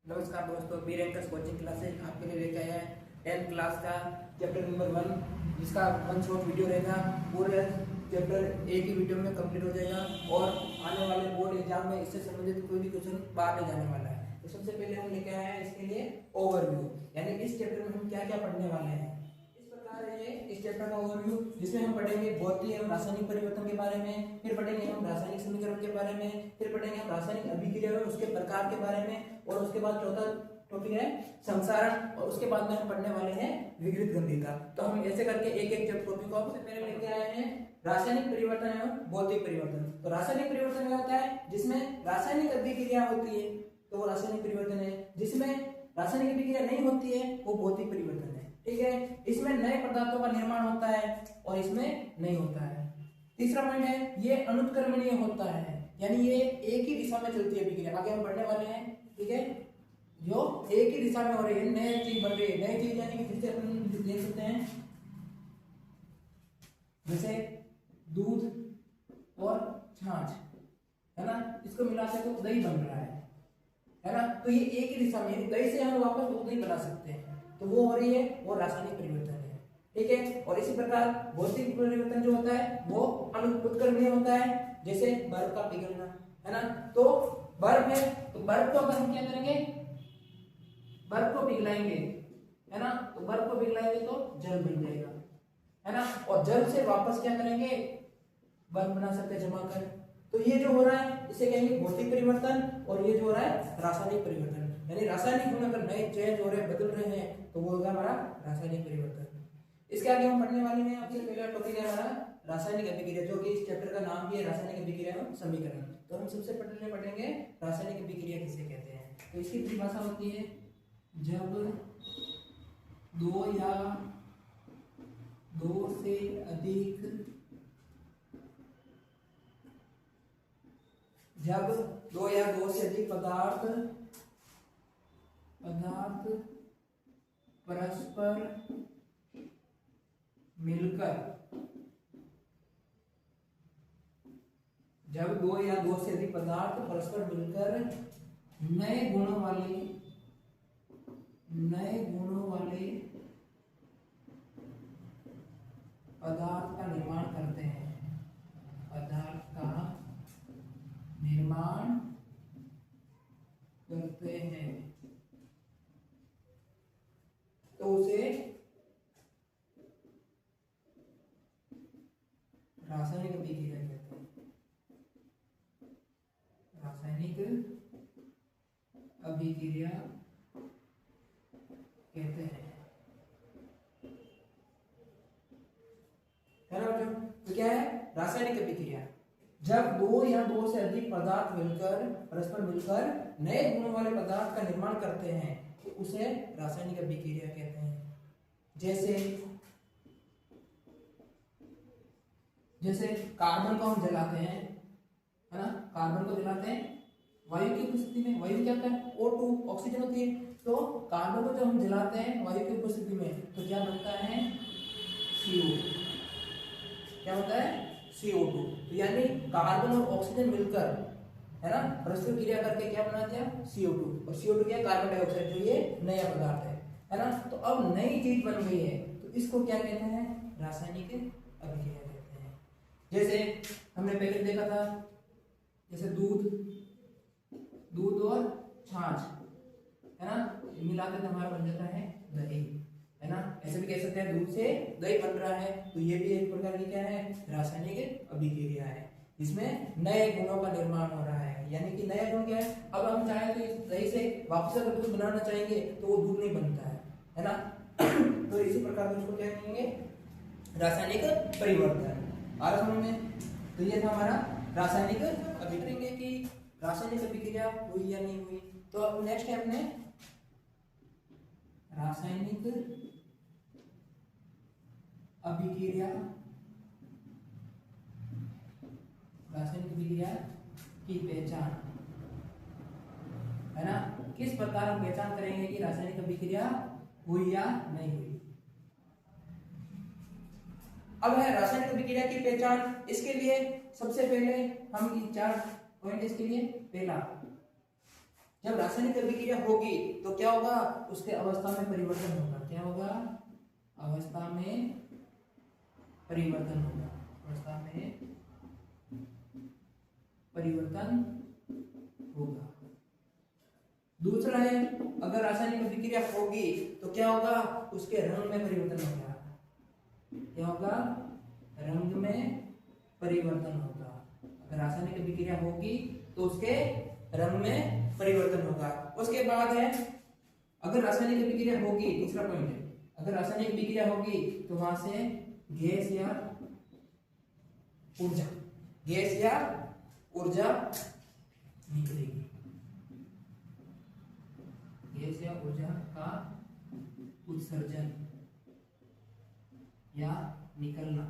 नमस्कार दोस्तों, B rankers coaching classes आपके लिए लेके आया है 10th क्लास का चैप्टर नंबर 1, जिसका वन शॉट वीडियो रहेगा। पूरे चैप्टर एक ही वीडियो में कंप्लीट हो जाएगा और आने वाले बोर्ड एग्जाम में इससे संबंधित कोई भी क्वेश्चन बाहर नहीं जाने वाला है। तो सबसे पहले हम लेके आए हैं इसके लिए ओवरव्यू, यानी इस चैप्टर में हम क्या क्या पढ़ने वाले हैं। इस प्रकार है इस चैप्टर का ओवरव्यू, जिसमें हम पढ़ेंगे भौतिक एवं रासायनिक परिवर्तन के बारे में, फिर पढ़ेंगे हम रासायनिक समीकरण के बारे में, फिर पढ़ेंगे हम रासायनिक अभिक्रिया और उसके प्रकार के बारे में, और उसके बाद चौथा टॉपिक है संसारण, और उसके बाद में हम पढ़ने वाले हैं विकृत गंधिका। तो हम ऐसे करके एक एक टॉपिक को सबसे पहले लेके आए हैं रासायनिक परिवर्तन एवं भौतिक परिवर्तन। तो रासायनिक परिवर्तन क्या होता है? जिसमें रासायनिक अभिक्रिया होती है तो वो रासायनिक परिवर्तन है, जिसमें रासायनिक अभिक्रिया नहीं होती है वो भौतिक परिवर्तन है। ठीक है, इसमें नए पदार्थों का निर्माण होता है और इसमें नहीं होता है। तीसरा पॉइंट है ये अनुत्क्रमणीय होता है, यानी ये एक ही दिशा में चलती है अभिक्रिया। आगे हम पढ़ने वाले हैं। ठीक है, जो एक ही दिशा में हो रही है, नई चीज बन रही है। नई चीज यानी कि जिससे अपन देख सकते हैं जैसे दूध और छाछ, है ना, इसको मिलाते तो दही बन रहा है ना। तो ये एक ही दिशा में, दही से हम वापस दूध नहीं बना सकते हैं, तो वो हो रही है वो रासायनिक परिवर्तन है। ठीक है, और इसी प्रकार भौतिक परिवर्तन जो होता है वो अनुत्क्रमणीय होता है, जैसे बर्फ का पिघलना, है ना। तो बर्फ है, तो बर्फ को अगर हम क्या करेंगे, बर्फ को पिघलाएंगे, है ना, तो बर्फ को पिघलाएंगे तो जल बन जाएगा, है ना, और जल से वापस क्या करेंगे, बर्फ बना सकते हैं जमा कर। तो ये जो हो रहा है इसे कहेंगे भौतिक परिवर्तन, और ये जो हो रहा है रासायनिक परिवर्तन। यानी रासायनिक गुण अगर नए चेंज हो रहे हैं, बदल रहे हैं, तो वो होगा हमारा रासायनिक परिवर्तन। इसके आगे हम पढ़ने वाले हैं, आपसे पहला टॉपिक है हमारा रासायनिक अभिक्रिया, जो कि इस चैप्टर का नाम भी है रासायनिक अभिक्रिया एवं समीकरण। तो हम सबसे पहले पढ़ेंगे रासायनिक अभिक्रिया किसे कहते हैं। तो इसकी परिभाषा होती है जब दो या दो से अधिक पदार्थ परस्पर मिलकर, जब दो या दो से अधिक पदार्थ परस्पर मिलकर नए गुणों वाले पदार्थ का निर्माण करते हैं, तो उसे रासायनिक अभिक्रिया कहते हैं। रासायनिक अभिक्रिया कहते हैं, है ना बच्चों। तो क्या है रासायनिक अभिक्रिया? जब दो या दो से अधिक पदार्थ परस्पर मिलकर नए गुणों वाले पदार्थ का निर्माण करते हैं तो उसे रासायनिक अभिक्रिया कहते हैं। जैसे कार्बन को हम जलाते हैं, है ना, कार्बन को जलाते हैं वायु की उपस्थिति में। वायु क्या होता है? O2, ऑक्सीजन होती है। तो कार्बन को जब हम जलाते हैं वायु की उपस्थिति में तो क्या बनता है? CO। क्या होता है? CO2। तो यानी कार्बन और ऑक्सीजन मिलकर, है ना, परस्पर क्रिया करके क्या बना दिया? CO2। और CO2 क्या है? कार्बन डाइऑक्साइड, जो ये नया पदार्थ है ना। तो अब नई चीज बन गई है तो इसको क्या कहते हैं? रासायनिक अभिक्रिया कहते हैं। जैसे हमने पहले देखा था, जैसे दूध और छाछ, है ना, मिलाकर तो हमारा बन जाता है दही, है ना। ऐसे भी कह सकते हैं दूध से दही बन रहा है, तो ये भी एक प्रकार की क्या है? रासायनिक अभिक्रिया है, जिसमें नए गुणों का निर्माण हो रहा है। यानी कि नया गुण क्या है? अब हम चाहें तो इस दही से वापस अगर दूध बनाना चाहेंगे तो वो दूध नहीं बनता है ना। तो इसी प्रकार उसको क्या कहेंगे? रासायनिक परिवर्तन। आ रहा समझ में? तो ये था हमारा रासायनिक अभिक्रिया की रासायनिक अभिक्रिया हुई या नहीं हुई। तो अब नेक्स्ट है अपने रासायनिक अभिक्रिया की पहचान, है ना। किस प्रकार हम पहचान करेंगे कि रासायनिक अभिक्रिया हुई या नहीं हुई। अब है रासायनिक अभिक्रिया की पहचान। इसके लिए सबसे पहले हम 4 पॉइंट इसके लिए। पहला, जब रासायनिक अभिक्रिया होगी तो क्या होगा, उसके अवस्था में परिवर्तन होगा। क्या होगा, अवस्था में परिवर्तन होगा, अवस्था में परिवर्तन होगा। दूसरा है, अगर रासायनिक अभिक्रिया होगी तो क्या होगा, उसके रंग में परिवर्तन होगा। क्या होगा, रंग में परिवर्तन होगा। अगर रासायनिक अभिक्रिया होगी तो उसके रंग में परिवर्तन होगा। उसके बाद है, अगर रासायनिक अभिक्रिया होगी, तीसरा पॉइंट है, अगर रासायनिक अभिक्रिया होगी तो वहां से गैस या ऊर्जा, गैस या ऊर्जा निकलेगी। गैस या ऊर्जा का उत्सर्जन या निकलना,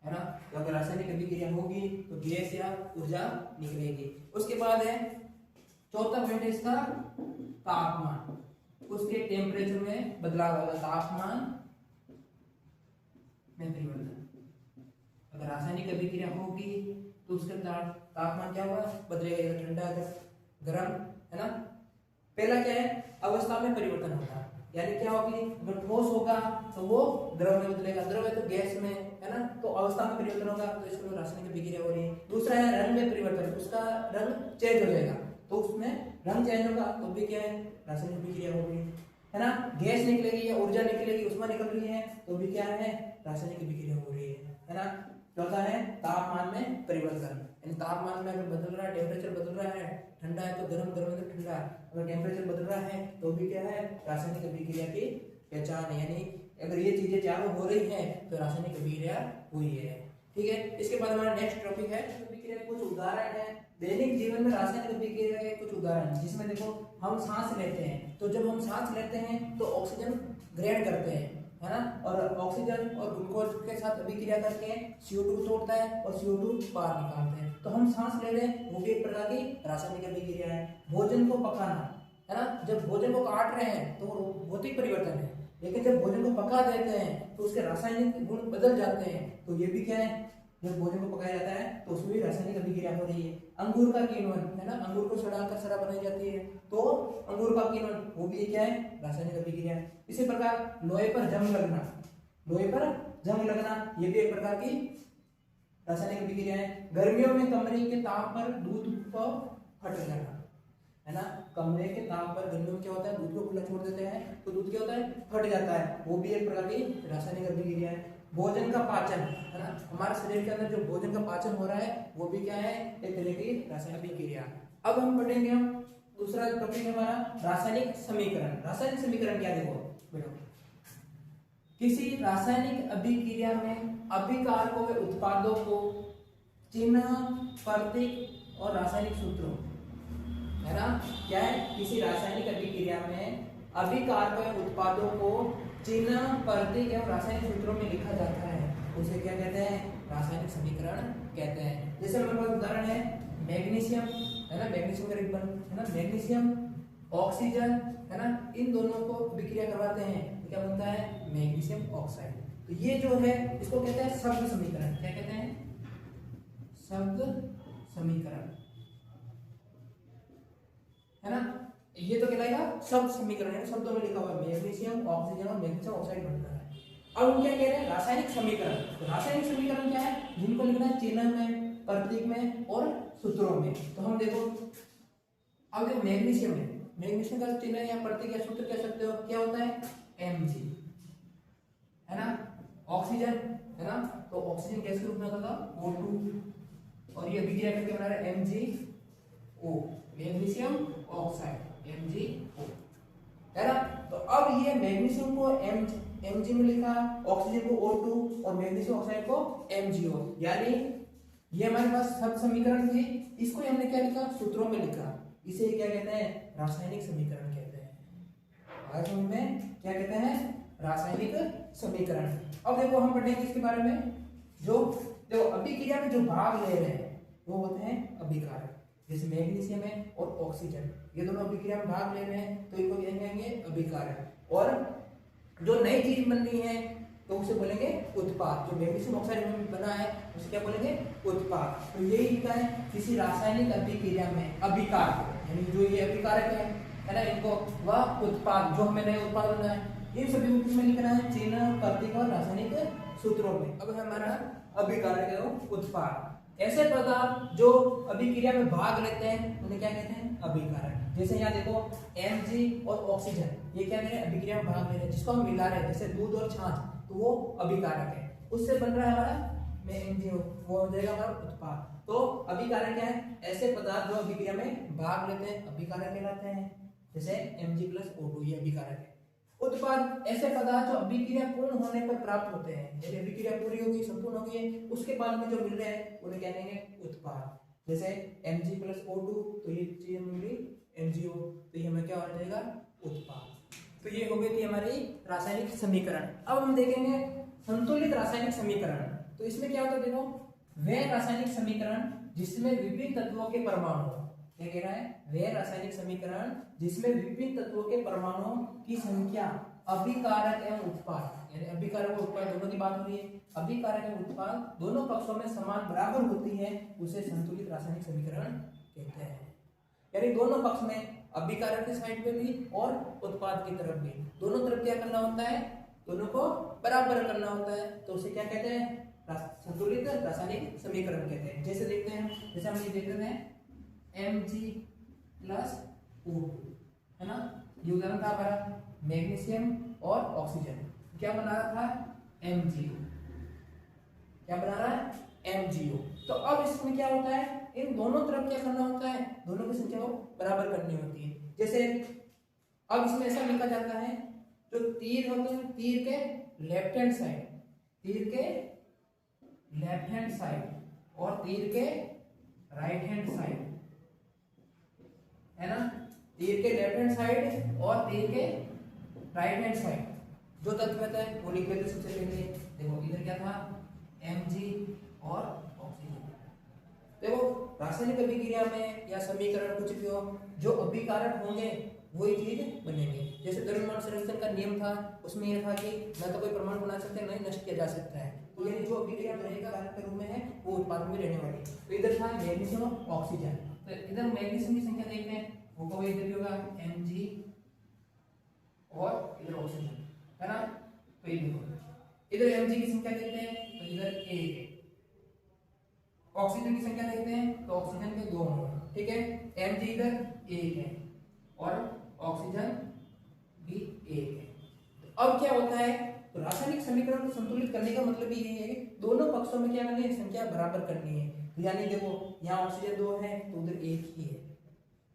है ना। तो अगर रासायनिक अभिक्रिया होगी तो गैस या ऊर्जा निकलेगी। उसके बाद है, चौथा पॉइंट है इसका, तापमान, उसके टेम्परेचर में बदलाव होगा, तापमान में परिवर्तन। अगर रासायनिक अभिक्रिया होगी तो उसका तापमान क्या होगा, बदलेगा, ठंडा गर्म, है ना। पहला क्या है, अवस्था में परिवर्तन होगा, यानी क्या होगी, अगर ठोस होगा तो वो द्रव में बदलेगा, द्रव है तो गैस में, है ना, तो अवस्था में परिवर्तन होगा, तो इसको रासायनिक अभिक्रिया हो रही है। दूसरा है रंग में परिवर्तन, उसका रंग चेंज हो जाएगा, तो उसमें रंग चेंज होगा तो भी क्या है, रासायनिक अभिक्रिया हो रही है ना। गैस निकलेगी या ऊर्जा निकलेगी, उसमें निकल रही है तो भी क्या है, रासायनिक अभिक्रिया हो रही है ना। चौथा है तापमान में परिवर्तन, यानी तापमान में अगर बदल रहा है, टेम्परेचर बदल रहा है, ठंडा है तो गर्म, गर्म है तो ठंडा, अगर टेम्परेचर बदल रहा है तो भी क्या है, रासायनिक अभिक्रिया की पहचान है। यानी अगर ये चीजें चारों हो रही हैं तो रासायनिक अभिक्रिया हुई है। ठीक है, इसके बाद हमारा नेक्स्ट टॉपिक है अभिक्रिया के कुछ उदाहरण है। दैनिक जीवन में रासायनिक अभिक्रिया के कुछ उदाहरण, जिसमें देखो हम सांस लेते हैं, तो जब हम सांस लेते हैं तो ऑक्सीजन ग्रहण करते हैं, है ना, और ऑक्सीजन और ग्लूकोज के साथ अभिक्रिया करके CO2 तोड़ता है और CO2 बाहर निकालते हैं, तो हम सांस ले रहे हैं, वो भी एक प्रकार की रासायनिक अभिक्रिया है। भोजन को पकाना, है ना, जब भोजन को काट रहे हैं तो भौतिक परिवर्तन है, लेकिन जब भोजन को पका देते हैं तो उसके रासायनिक गुण बदल जाते हैं, तो ये भी क्या है, जब भोजन को पकाया जाता है तो उसमें भी रासायनिक अभिक्रिया हो रही है। अंगूर का किण्वन, है ना, अंगूर को सड़ाकर शराब बनाई जाती है, तो अंगूर का किण्वन, वो भी क्या है, रासायनिक अभिक्रिया है। इसी प्रकार लोहे पर जंग लगना, लोहे पर जंग लगना, ये भी एक प्रकार की रासायनिक अभिक्रिया है। गर्मियों में कमरे के ताप पर दूध को फट जाना, है ना, कमरे के ताप पर गर्मियों में क्या होता है, दूध को खुला छोड़ देते हैं तो दूध क्या होता है, फट जाता है, वो भी एक प्रकार की रासायनिक अभिक्रिया है। भोजन का पाचन, है ना, हमारे शरीर के अंदर जो भोजन का पाचन हो रहा है वो भी क्या है, एक तरह की रासायनिक अभिक्रिया। अब हम पढ़ेंगे, हम दूसरा टॉपिक है हमारा रासायनिक समीकरण। रासायनिक समीकरण क्या, देखो बेटा, किसी रासायनिक अभिक्रिया में अभिकारकों व उत्पादों को चिन्ह, प्रतीक और रासायनिक सूत्रों, है ना, क्या है, किसी रासायनिक अभिक्रिया में अभिकारकों व उत्पादों को चिन्ह, प्रतीक एवं रासायनिक सूत्रों में लिखा जाता है, उसे क्या कहते हैं, रासायनिक समीकरण कहते हैं। जैसे हमारे पास उदाहरण है मैग्नीशियम, है ना, मैग्नीशियम का रिबन, है ना, मैग्नीशियम ऑक्सीजन, है ना, इन दोनों को अभिक्रिया करवाते हैं तो क्या बनता है, मैग्नीशियम ऑक्साइड। तो ये जो है इसको कहते हैं शब्द समीकरण। क्या कहते हैं, शब्द समीकरण, है ना, ये तो कहलाएगा शब्द समीकरण, है, शब्दों में लिखा हुआ है मैग्नीशियम ऑक्सीजन और मैग्नीशियम ऑक्साइड बनता है। अब हम क्या कह रहे हैं, रासायनिक समीकरण। तो रासायनिक समीकरण क्या है, जिनको लिखना है चिन्ह में, प्रतीक में और सूत्रों में। तो हम देखो, अब देखो मैग्नीशियम है, मैग्नीशियम का चिन्ह या प्रतीक या सूत्र कह सकते हो, क्या होता है, Mg, है ना। ऑक्सीजन, है ना, तो ऑक्सीजन गैस के रूप में होता था O2, और ये अभिक्रिया करके बना रहा है MgO, मैग्नीशियम ऑक्साइड, MgO, है ना। तो अब ये मैग्नीशियम को Mg में लिखा, ऑक्सीजन को O2 और मैग्नीशियम ऑक्साइड को MgO, यानी ये हमारे पास शब्द समीकरण थी, इसको हमने क्या लिखा, सूत्रों में लिखा, इसे क्या कहते हैं, रासायनिक समीकरण कहते हैं। आज में क्या कहते हैं, रासायनिक समीकरण। अब देखो हम पढ़ेंगे इसके बारे में, जो देखो अभिक्रिया में जो भाग ले रहे हैं वो होते हैं अभिकारक, जैसे मैग्नीशियम है और ऑक्सीजन, ये दोनों अभिक्रिया में भाग ले रहे हैं तो इनको क्या कहेंगे, अभिकारक। और जो नई चीज बन रही है तो उसे बोलेंगे उत्पाद। जो मैग्नीशियम ऑक्साइड में बना है उसे क्या बोलेंगे? उत्पाद। तो यही लिखा है किसी रासायनिक अभिक्रिया में अभिकार, यानी जो ये अभिकारक है ना, इनको वह उत्पाद, जो हमें नए उत्पाद बनना है, इन सभी को किसमें लिखना है? चिन्ह, प्रतीक और रासायनिक सूत्रों में। अब हमारा अभिकारक है उत्पाद। ऐसे पदार्थ जो अभिक्रिया में भाग लेते हैं उन्हें क्या कहते हैं? अभिकारक। जैसे यहाँ देखो Mg और ऑक्सीजन, ये क्या है? अभिक्रिया में भाग ले रहे हैं, जिसको हम मिला रहे हैं, जैसे दूध और छाछ, तो वो अभिकारक है। उससे बन रहा है हमारा Mg, वो हो जाएगा हमारा उत्पाद। तो अभिकारक क्या है? ऐसे पदार्थ जो अभिक्रिया में भाग लेते हैं अभिकारक कहलाते हैं। जैसे Mg+O2 ये अभिकारक है। उत्पाद ऐसे पदार्थ जो अभिक्रिया पूर्ण होने पर प्राप्त होते हैं, जैसे अभिक्रिया पूरी होगी, संपूर्ण होगी है, उसके बाद में जो मिल रहे हैं उन्हें क्या कहेंगे? उत्पाद। जैसे Mg+O2, तो ये चीज मिली MgO, तो ये हमें क्या हो जाएगा? उत्पाद। तो ये हो गई थी हमारी रासायनिक समीकरण। अब हम देखेंगे संतुलित रासायनिक समीकरण। तो इसमें क्या होता है? देखो, वह रासायनिक समीकरण जिसमें विभिन्न तत्वों के परमाणु, क्या कह रहा है? वह रासायनिक समीकरण जिसमें विभिन्न तत्वों के परमाणुओं की संख्या अभिकारक एवं उत्पाद, यानी अभिकारक और उत्पाद दोनों की बात हो रही है, अभिकारक एवं उत्पाद दोनों पक्षों में समान बराबर होती है, उसे संतुलित रासायनिक समीकरण कहते हैं। यानी दोनों पक्ष में, अभिकारक की साइड पे भी और उत्पाद की तरफ भी, दोनों तरफ क्या करना होता है? दोनों को बराबर करना होता है, तो उसे क्या कहते हैं? संतुलित रासायनिक समीकरण कहते हैं। जैसे देखते हैं, जैसे हम ये देखते हैं Mg+O2, है ना, ये उदाहरण था हमारा मैग्नीशियम और ऑक्सीजन। क्या बना रहा था? MgO। क्या बना रहा है? MgO। तो अब इसमें क्या होता है? इन दोनों तरफ क्या करना होता है? दोनों की संख्या को बराबर करनी होती है। जैसे अब इसमें ऐसा लिखा जाता है, जो तीर होते हैं, तीर के लेफ्ट हैंड साइड, तीर के लेफ्ट हैंड साइड और तीर के राइट हैंड साइड, है ना, तीर के लेफ्ट हैंड साइड और तीर के राइट हैंड साइड जो तत्व होता है वो लिख लेते सबसे पहले। देखो इधर क्या था? Mg और ऑक्सीजन। देखो रासायनिक अभिक्रिया में या समीकरण कुछ भी हो, जो अभिकारक होंगे वही चीज बनेंगे। जैसे द्रव्यमान संरक्षण का नियम था, उसमें यह था कि न तो कोई परमाणु बना सकते हैं, न ही नष्ट किया जा सकता है। तो यानी जो अभिक्रिया रहेगा कारक के रूप में है वो उत्पाद में रहने वाली। तो इधर था मैग्नीशियम और ऑक्सीजन, तो इधर मैग्नीशियम की संख्या देखते हैं, वो कभी इधर भी होगा Mg और इधर ऑक्सीजन, है ना। तो ये देखो इधर Mg की संख्या देखते हैं तो इधर 1 है, ऑक्सीजन की संख्या देखते हैं तो ऑक्सीजन के 2 होंगे, ठीक है। Mg इधर 1 है और ऑक्सीजन भी 1 है। तो अब क्या होता है? तो रासायनिक समीकरण को संतुलित करने का मतलब यही है कि दोनों पक्षों में क्या करनी है? संख्या बराबर करनी है। यानी देखो यहाँ ऑक्सीजन 2 है तो उधर 1 ही है,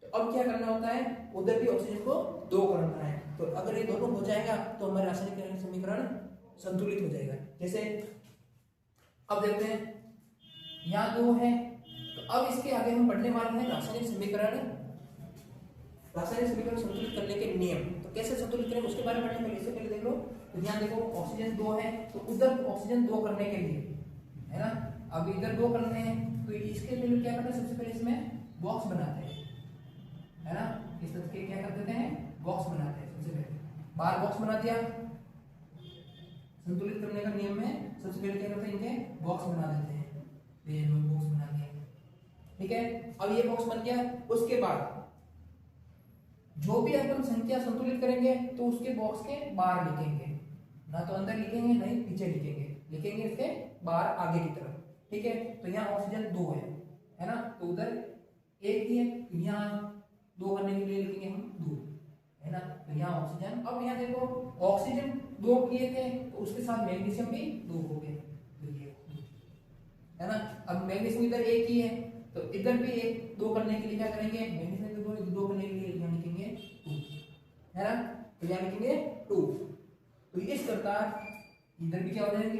तो अब क्या करना होता है? उधर भी ऑक्सीजन को 2 करना है। तो अगर ये दोनों हो जाएगा तो हमारा रासायनिक समीकरण संतुलित हो जाएगा। जैसे अब देखते हैं यहाँ 2 है, तो अब इसके आगे हम पढ़ने वाले हैं रासायनिक समीकरण संतुलित करने के नियम। तो कैसे संतुलित करें उसके बारे में पढ़ने में, इससे पहले देख लो। तो ध्यान देखो ऑक्सीजन 2 है तो उधर ऑक्सीजन 2 करने के लिए, है ना, अब इधर 2 करने हैं तो इसके लिए क्या करते हैं? सबसे पहले इसमें बॉक्स बनाते हैं, है ना, इस तरह के क्या कर देते हैं? बॉक्स बनाते हैं। सबसे पहले बाहर बॉक्स बना दिया, संतुलित करने का नियम में सबसे पहले क्या करते हैं? इनके बॉक्स बना देते हैं। ये बॉक्स बना दिया, ठीक है। अब ये बॉक्स बन गया, उसके बाद जो भी अपन संख्या संतुलित करेंगे तो उसके बॉक्स के बाहर लिखेंगे, ना तो अंदर लिखेंगे ना ही पीछे लिखेंगे इसके बाहर आगे की तरफ, ठीक है। तो यहाँ ऑक्सीजन 2 है ना, तो उधर 1 ही है, यहाँ 2 करने के लिए लिखेंगे हम 2, है ना। तो यहाँ ऑक्सीजन, अब यहाँ देखो ऑक्सीजन 2 किए थे तो उसके साथ मैग्नीशियम भी 2 हो गए, है ना। अब मैग्नीशियम इधर 1 ही है तो इधर भी 2 करने के लिए क्या करेंगे? मैग्नीशियम 2 करने के लिए यहाँ लिखेंगे 2, है ना, तो यहाँ लिखेंगे 2। तो इस प्रकार इधर भी क्या हो जाएंगे?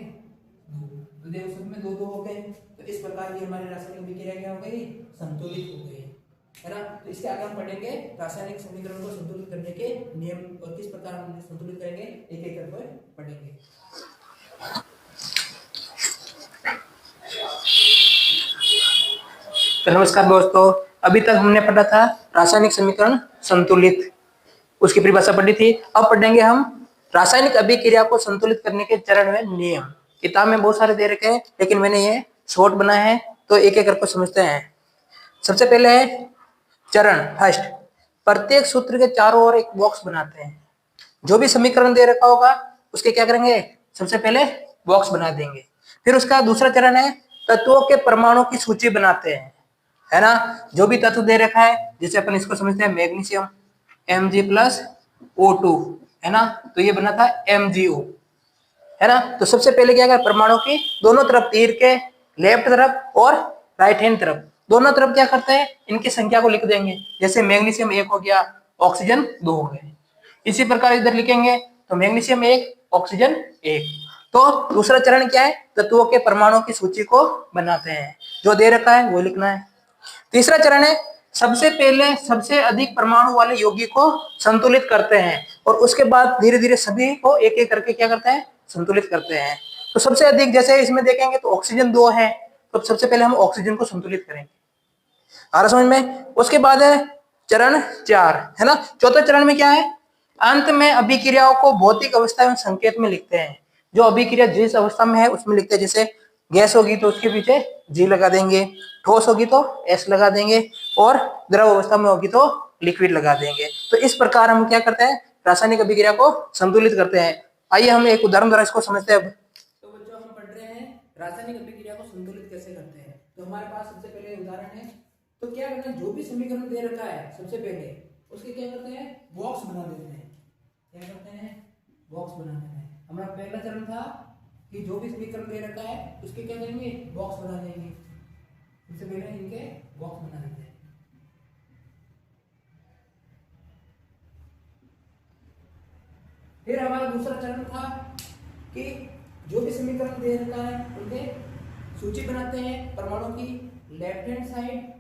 2। तो देखो सब में 2 हो गए, तो इस प्रकार ये हमारी रासायनिक अभिक्रिया क्या हो गई? संतुलित हो गई, है ना। तो इसके आगे हम पढ़ेंगे रासायनिक समीकरण को संतुलित करने के नियम और किस प्रकार हम संतुलित करेंगे, एक एक करके पढ़ेंगे। तो नमस्कार दोस्तों, अभी तक हमने पढ़ा था रासायनिक समीकरण संतुलित, उसकी परिभाषा पढ़ी थी। अब पढ़ेंगे हम रासायनिक अभिक्रिया को संतुलित करने के चरण में नियम। किताब में बहुत सारे दे रखे हैं, लेकिन मैंने ये शॉर्ट बनाया है, तो एक एक करके समझते हैं। सबसे पहले है चरण फर्स्ट, प्रत्येक सूत्र के चारों ओर एक बॉक्स बनाते हैं। जो भी समीकरण दे रखा होगा उसके क्या करेंगे, सबसे पहले बॉक्स बना देंगे। फिर उसका दूसरा चरण है तत्वों के परमाणु की सूची बनाते हैं, है ना। जो भी तत्व दे रखा है, जैसे अपन इसको समझते हैं मैग्नीशियम Mg+O2, है ना, तो ये बना था MgO, है ना। तो सबसे पहले क्या कर, परमाणु की दोनों तरफ तीर के लेफ्ट तरफ और राइट हैंड तरफ दोनों तरफ क्या करते हैं, इनकी संख्या को लिख देंगे। जैसे मैग्नीशियम 1 हो गया, ऑक्सीजन 2 हो गए। इसी प्रकार इधर लिखेंगे तो मैग्नीशियम 1, ऑक्सीजन 1। तो दूसरा चरण क्या है, तत्वों के परमाणु की सूची को बनाते हैं, जो दे रखा है वो लिखना है। तीसरा चरण है सबसे पहले सबसे अधिक परमाणु वाले यौगिक को संतुलित करते हैं, और उसके बाद धीरे धीरे सभी को एक एक करके क्या करते हैं, संतुलित करते हैं। तो सबसे अधिक जैसे इसमें देखेंगे तो ऑक्सीजन 2 है, तो सबसे पहले हम ऑक्सीजन को संतुलित करेंगे, आ रहा समझ में। उसके बाद है चरण 4, है ना। चौथे चरण में क्या है, अंत में अभिक्रियाओं को भौतिक अवस्था एवं संकेत में लिखते हैं। जो अभिक्रिया जिस अवस्था में है उसमें लिखते हैं। जैसे गैस होगी तो उसके पीछे G लगा देंगे, ठोस होगी तो S लगा देंगे, और द्रव अवस्था में होगी तो लिक्विड लगा देंगे। तो इस प्रकार हम क्या करते हैं, रासायनिक अभिक्रिया को संतुलित करते हैं। आइए हम एक उदाहरण द्वारा इसको समझते हैं। तो बच्चों हम पढ़ रहे हैं रासायनिक अभिक्रिया को संतुलित कैसे करते हैं। तो हमारे पास सबसे पहले उदाहरण है, तो क्या करना है, जो भी समीकरण दे रखा है सबसे पहले उसके क्या करते हैं, बॉक्स बना देते हैं। क्या करते हैं, बॉक्स बना देते हैं। हमारा पहला चरण था कि जो भी समीकरण दे रखा है उसके क्या करेंगे, बॉक्स बना देंगे। सबसे पहले इनके बॉक्स बना देते हैं। फिर हमारा दूसरा चरण था कि जो भी समीकरण दे रखा है उनके सूची बनाते हैं, परमाणु की लेफ्ट हैंड साइड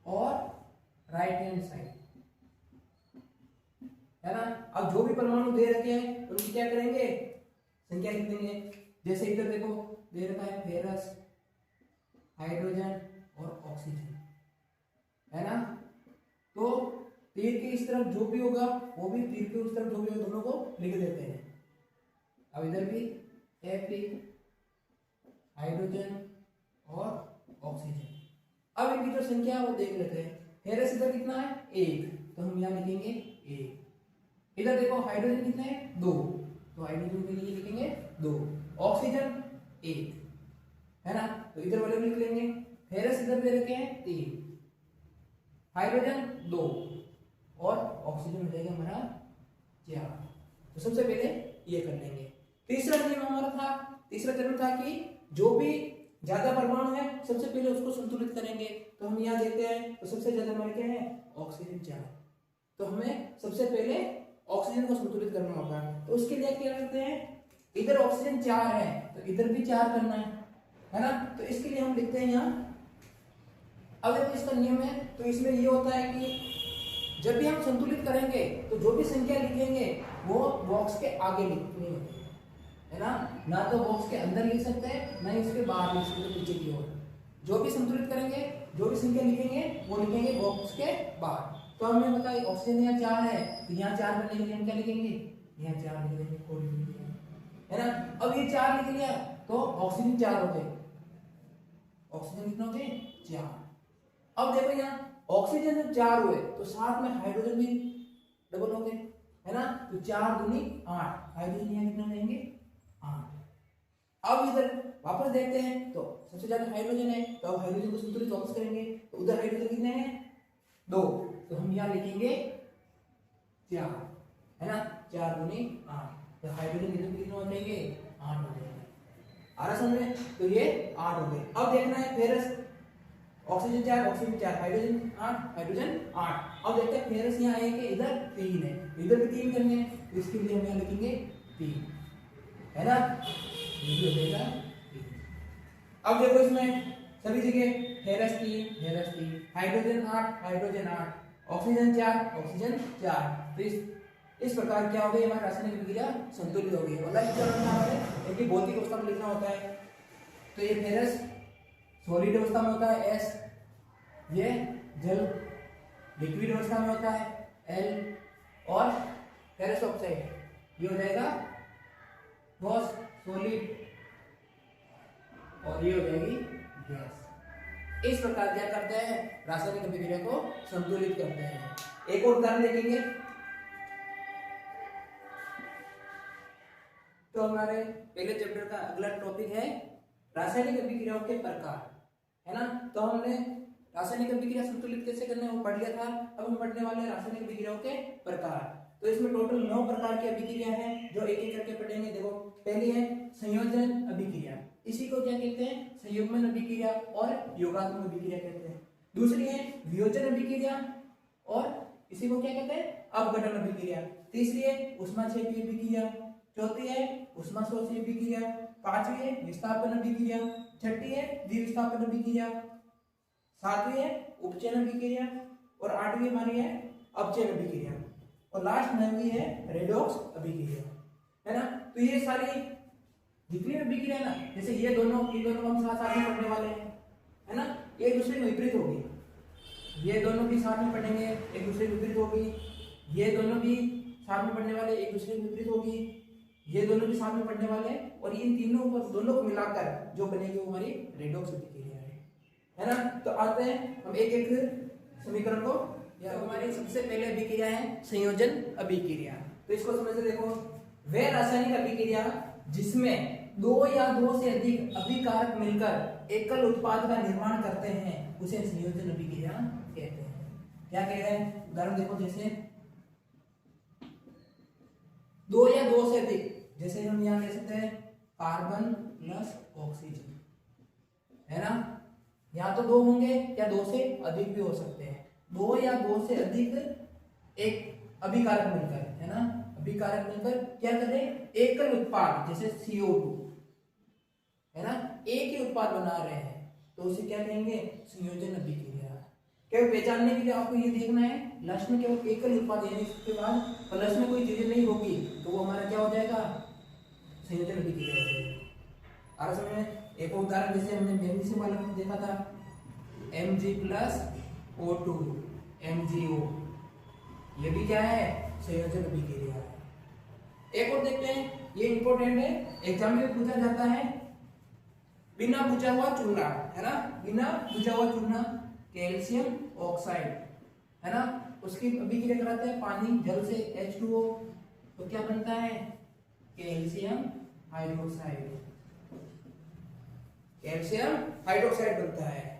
और राइट हैंड साइड, है ना। अब जो भी परमाणु दे रखे हैं उनकी क्या करेंगे, संख्या लिख देंगे। जैसे इधर देखो दे रखा है फेरस, हाइड्रोजन और ऑक्सीजन, है ना। तो तीर के इस तरफ जो भी होगा वो भी तीर के उस तरफ जो भी होगा, दोनों को लिख देते हैं। अब इधर भी Fe, हाइड्रोजन और ऑक्सीजन। अब इनकी जो संख्या है वो देख लेते हैं। फेरस इधर कितना है, 1, तो हम यहाँ लिखेंगे 1। इधर देखो हाइड्रोजन कितने हैं, 2, तो हाइड्रोजन के लिए लिखेंगे 2। ऑक्सीजन 1, है ना, तो इधर वाले भी लिख लेंगे। फेरस इधर दे रखे हैं 3, हाइड्रोजन 2 और ऑक्सीजन हो जाएगा हमारा 4। तो सबसे पहले ये कर लेंगे। तीसरा नियम हमारा था, तीसरा चरण था कि जो भी ज्यादा परमाणु है सबसे पहले उसको संतुलित करेंगे। तो हम यहाँ देखते हैं तो सबसे ज्यादा हमारे क्या है, ऑक्सीजन 4। तो हमें सबसे पहले ऑक्सीजन को संतुलित करना होगा। तो उसके लिए क्या करते हैं, इधर ऑक्सीजन 4 है तो इधर भी 4 करना है ना। तो इसके लिए हम लिखते हैं यहाँ, अब देखो इसका नियम है। तो इसमें ये होता है कि जब भी हम संतुलित करेंगे तो जो भी संख्या लिखेंगे वो बॉक्स के आगे लिखनी होती है ना। ना तो बॉक्स के अंदर लिख सकते हैं, ना ही उसके बाहर लिख सकते, पीछे की ओर। जो भी संतुलित करेंगे, जो भी संख्या लिखेंगे वो लिखेंगे बॉक्स के बाहर। तो हमें बताइए ऑक्सीजन यहाँ 4 है, तो यहाँ 4 बनने के लिए हम क्या लिखेंगे, यहाँ 4 लिख देंगे, है ना। अब ये 4 लिख लिया तो ऑक्सीजन 4 हो गए। ऑक्सीजन कितना हो गए, 4। अब देखो यहाँ ऑक्सीजन जब 4 हुए तो साथ में हाइड्रोजन भी डबल हो गए, है ना। तो 4 दूनी 8, हाइड्रोजन यहाँ कितना लेंगे, 8। अब इधर वापस देखते हैं तो सबसे ज्यादा हाइड्रोजन है, तो अब हाइड्रोजन को संतुलित वापस करेंगे। तो उधर हाइड्रोजन कितने हैं, 2, तो हम यहाँ लिखेंगे 4, है ना। 4 दूनी 8, तो हाइड्रोजन इधर कितने हो जाएंगे, 8 हो जाएंगे। आ रहा समझ में, तो ये 8 हो गए। अब देखना है ferrous, oxygen 4, oxygen 4, hydrogen 8, hydrogen 8। अब देखते हैं फेरस यहाँ है कि इधर 3 है, इधर भी 3 करने हैं, तो इसके लिए हम यहाँ लिखेंगे 3, है ना। ये भी हो जाएगा 3। अब देखो इसमें सभी जगह ferrous 3, ferrous 3, hydrogen 8, hydrogen 8, oxygen 4, oxygen 4। तो इस प्रकार क्या हो गई, हमारी रासायनिक अभिक्रिया संतुलित हो गई। मतलब चरण हमारे एक भौतिक अवस्था में लिखना होता है। तो ये फेरस सॉलिड अवस्था में होता है S, ये जल लिक्विड अवस्था में होता है L, और फेरस ऑक्साइड, ये हो जाएगा गॉस सॉलिड, और ये हो जाएगी गैस। इस प्रकार क्या करते हैं, रासायनिक अभिक्रिया को संतुलित करते हैं। एक और उदाहरण देखेंगे। तो हमारे पहले चैप्टर का अगला टॉपिक है रासायनिक अभिक्रियाओं के प्रकार, है ना। तो हमने रासायनिक अभिक्रिया संतुलित कैसे करना है वो पढ़ लिया था। अब हम पढ़ने वाले हैं रासायनिक अभिक्रियाओं के प्रकार। तो इसमें टोटल 9 प्रकार की अभिक्रिया है जो एक एक करके पढ़ेंगे। देखो, पहली है संयोजन अभिक्रिया, इसी को क्या कहते हैं, संयुग्मन अभिक्रिया और योगात्मक अभिक्रिया कहते हैं। दूसरी है वियोजन अभिक्रिया और इसी को क्या कहते हैं, अपघटन अभिक्रिया। तीसरी है ऊष्माक्षेपीय अभिक्रिया। चौथी है ऊष्माशोषी अभिक्रिया। पांचवी है विस्थापन अभिक्रिया। छठी है द्विविस्थापन अभिक्रिया। सातवीं है उपचयन अभिक्रिया और आठवीं हमारी है अपचयन अभिक्रिया और लास्ट 9वीं है रेडॉक्स अभिक्रिया, है ना। तो ये सारी जितनी अभिक्रिया है ना, जैसे ये दोनों हम साथ साथ में पढ़ने वाले हैं, है ना, एक दूसरे के विपरीत होगी। ये दोनों भी साथ में पढ़ेंगे, एक दूसरे के विपरीत होगी। ये दोनों भी साथ में पढ़ने वाले, एक दूसरे के विपरीत होगी। ये दोनों भी साथ में पढ़ने वाले हैं और इन दोनों को मिलाकर जो बनेगी वो हमारी रेडॉक्स अभिक्रिया है ना। तो आते हैं हम एक एक समीकरण को। या हमारी सबसे पहले अभिक्रिया है संयोजन अभिक्रिया। तो इसको समझते देखो, वह रासायनिक अभिक्रिया जिसमें 2 या 2 से अधिक अभिकारक मिलकर एकल उत्पाद का निर्माण करते हैं उसे संयोजन अभिक्रिया कहते हैं। क्या कह रहे हैं, उदाहरण देखो, जैसे 2 या 2 से अधिक, जैसे हम यहाँ कह सकते हैं कार्बन प्लस ऑक्सीजन, है ना। यहाँ तो 2 होंगे या 2 से अधिक भी हो सकते हैं। 2 या 2 से अधिक एक अभिकारक मिलकर, है ना, अभिकारक मिलकर क्या करें, एकल उत्पाद जैसे CO2, है ना, एक ही उत्पाद बना रहे हैं तो उसे क्या कहेंगे, संयोजन अभिक्रिया। केवल पहचानने के लिए आपको ये देखना है, लास्ट में केवल एकल उत्पाद, यानी इसके बाद प्लस में कोई चीजें नहीं होगी तो वो हमारा क्या हो जाएगा, संयोजन अभिक्रिया हो जाएगी। और समझ में एक उदाहरण जैसे हमने मैग्नीशियम वाले में देखा था, Mg+O2 MgO, ये भी क्या है, संयोजन अभिक्रिया है। एक और देखते हैं, ये इंपॉर्टेंट है, एग्जाम में पूछा जाता है, बिना बुझा हुआ चूना, है ना, बिना बुझा हुआ चूना कैल्शियम ऑक्साइड, है ना, उसकी अभिक्रिया कराते हैं पानी जल से H2O, तो क्या बनता है, कैल्शियम हाइड्रोक्साइड, कैल्शियम हाइड्रोक्साइड बनता है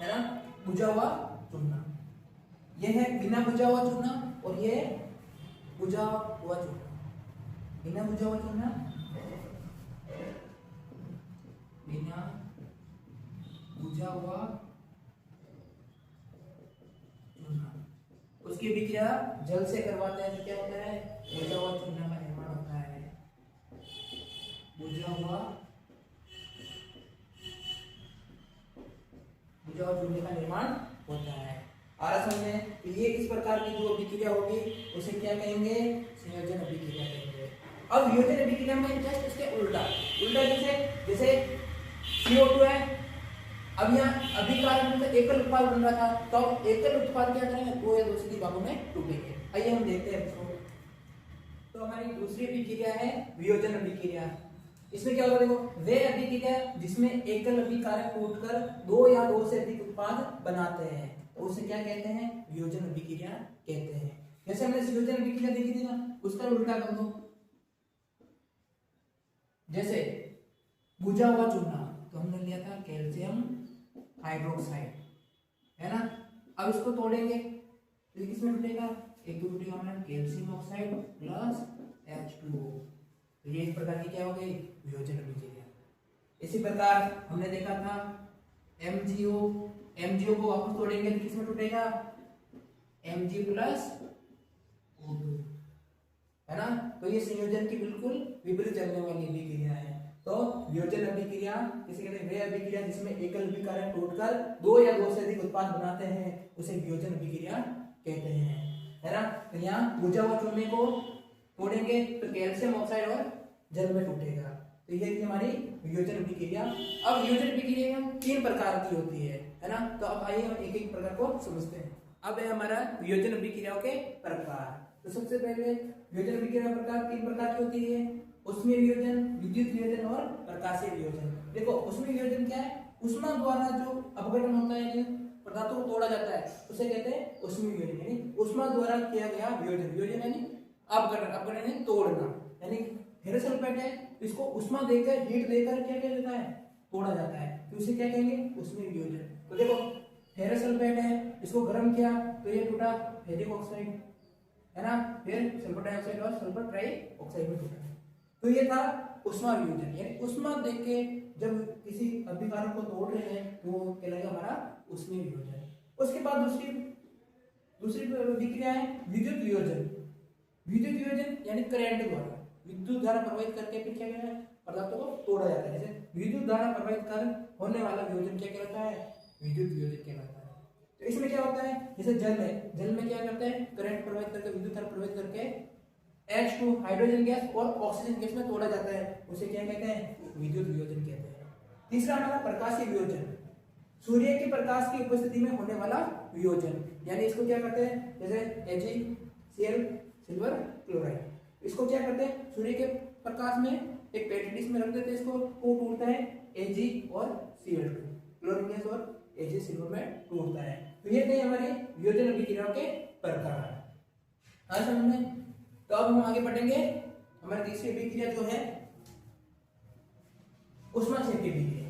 ना, बुझा हुआ चूना। यह है बिना बुझा हुआ चूना और ये बुझा हुआ चूना। बिना बुझा हुआ चूना, बिना बुझा हुआ चूना, उसकी अभिक्रिया जल से करवाते हैं तो क्या होता है, बुझा हुआ चूना का निर्माण होता है। बुझा हुआ चूने का निर्माण होता है। आरस में ये इस प्रकार की जो अभिक्रिया होगी उसे क्या कहेंगे, संयोजन अभिक्रिया कहेंगे। अब वियोजन अभिक्रिया में जस्ट इसके उल्टा जैसे CO2 है, अब यहाँ अभिकारक में एकल उत्पाद बन रहा था, तो अब एकल उत्पाद क्या करेंगे, 2 या 2 से अधिक भागों में टूटेंगे। आइए हम देखते हैं इसको। तो हमारी दूसरी अभिक्रिया है वियोजन अभिक्रिया। इसमें क्या होगा, देखो, वे अभिक्रिया जिसमें एकल अभिकारक टूटकर 2 या 2 से अधिक उत्पाद बनाते हैं तो उसे क्या कहते हैं, वियोजन अभिक्रिया कहते हैं। जैसे हमने संयोजन अभिक्रिया देखी थी ना, उसका उल्टा कर दो। जैसे बुझा हुआ चूना तो हमने लिया था कैल्शियम हाइड्रोक्साइड, है ना। अब इसको तोड़ेंगे तो किसमें टूटेगा, एक तो टूटेगा हमारा कैल्शियम ऑक्साइड प्लस H2O। तो ये इस प्रकार की क्या हो गई, वियोजन अभिक्रिया। इसी प्रकार हमने देखा था MgO को वापस तोड़ेंगे तो किसमें टूटेगा, Mg+O2, है ना। तो ये संयोजन की बिल्कुल विपरीत चलने वाली अभिक्रिया है। तो वियोजन अभिक्रिया किसे कहते हैं, वे अभिक्रिया जिसमें एकल अभिकारक टूटकर 2 या 2 से अधिक उत्पाद बनाते हैं उसे वियोजन अभिक्रिया कहते हैं, है ना। तो यहाँ बुझा हुआ चूने को तोड़ेंगे तो कैल्शियम ऑक्साइड और जल में टूटेगा। तो ये थी हमारी वियोजन अभिक्रिया। अब वियोजन अभिक्रिया 3 प्रकार की होती है ना। तो अब आइए हम एक एक प्रकार को समझते हैं। अब है हमारा वियोजन अभिक्रियाओं के प्रकार। तो सबसे पहले वियोजन अभिक्रिया प्रकार 3 प्रकार की होती है, ऊष्मीय वियोजन, विद्युत वियोजन और प्रकाशीय वियोजन। देखो ऊष्मीय वियोजन क्या है, ऊष्मा द्वारा जो अपघटन होता है, पदार्थों को तोड़ा जाता है, उसे कहते हैं ऊष्मीय वियोजन, यानी ऊष्मा द्वारा किया गया वियोजन। वियोजन यानी अपघटन, अपघटन यानी तोड़ना, यानी फेरस सल्फेट है, इसको ऊष्मा देकर, हीट देकर क्या किया जाता है, तोड़ा जाता है, तो इसे क्या कहेंगे, ऊष्मीय वियोजन। तो देखो फेरस सल्फेट है, इसको गर्म किया तो ये टूटा फेरिक ऑक्साइड, है ना, फिर सल्फर डाइऑक्साइड और सल्फर ट्राई ऑक्साइड में टूटा। तो ये था ऊष्मा वियोजन, यानी ऊष्मा देके जब किसी अभिकारक को तोड़ रहे हैं तो वो कहलाएगा हमारा ऊष्मीय वियोजन। उसके बाद दूसरी विक्रिया है विद्युत वियोजन। विद्युत वियोजन यानी करंट द्वारा, विद्युत धारा प्रवाहित करके फिर क्या कहते हैं, पदार्थों को तोड़ा जाता है। जैसे विद्युत धारा प्रवाहित कर होने वाला वियोजन क्या कहलाता है, विद्युत वियोजन कहलाता है। तो इसमें क्या होता है, जैसे जल है, जल में क्या करते हैं, करंट प्रवाहित करके, विद्युत धारा प्रवाहित करके H2 हाइड्रोजन गैस और ऑक्सीजन गैस में तोड़ा जाता है, उसे क्या कहते हैं, विद्युत वियोजन कहते हैं। तीसरा हमारा प्रकाशीय वियोजन, सूर्य के प्रकाश की उपस्थिति में होने वाला वियोजन, यानी इसको क्या करते हैं, जैसे HeCl सिल्वर क्लोराइड, इसको क्या करते हैं, सूर्य के प्रकाश में एक पेट डिश में रख देते हैं, इसको वो टूटता है Ag और Cl2, क्लोरीन गैस और Ag सिल्वर में टूटता है। तो ये थे हमारे वियोजन अभिक्रियाओं के प्रकार। आज समझ में, तो अब हम आगे बढ़ेंगे, हमारी तीसरी अभिक्रिया जो है ऊष्माक्षेपी अभिक्रिया।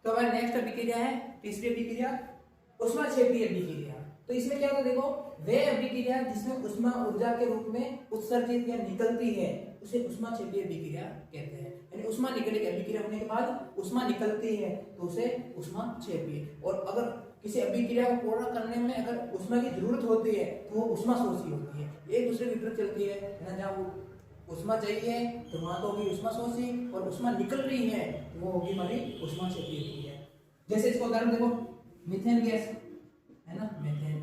तो हमारी नेक्स्ट अभिक्रिया है तीसरी अभिक्रिया ऊष्माक्षेपी अभिक्रिया। तो इसमें क्या होता है, देखो वह अभिक्रिया जिसमें ऊष्मा ऊर्जा के रूप में उत्सर्जित या निकलती है उसे ऊष्माक्षेपी अभिक्रिया कहते हैं। यानी ऊष्मा निकलेगी, अभिक्रिया होने के बाद ऊष्मा निकलती है तो उसे ऊष्माक्षेपी। और अगर किसी अभिक्रिया को पूर्ण करने में अगर ऊष्मा की जरूरत होती है तो वो ऊष्मा शोषी होती है, एक दूसरे के विपरीत चलती है ना, जहाँ वो ऊष्मा चाहिए तो वहां तो होगी ऊष्मा शोषी, और ऊष्मा निकल रही है तो वो होगी हमारी ऊष्माक्षेपी अभिक्रिया। जैसे इसको उदाहरण देखो, मीथेन गैस है ना, मीथेन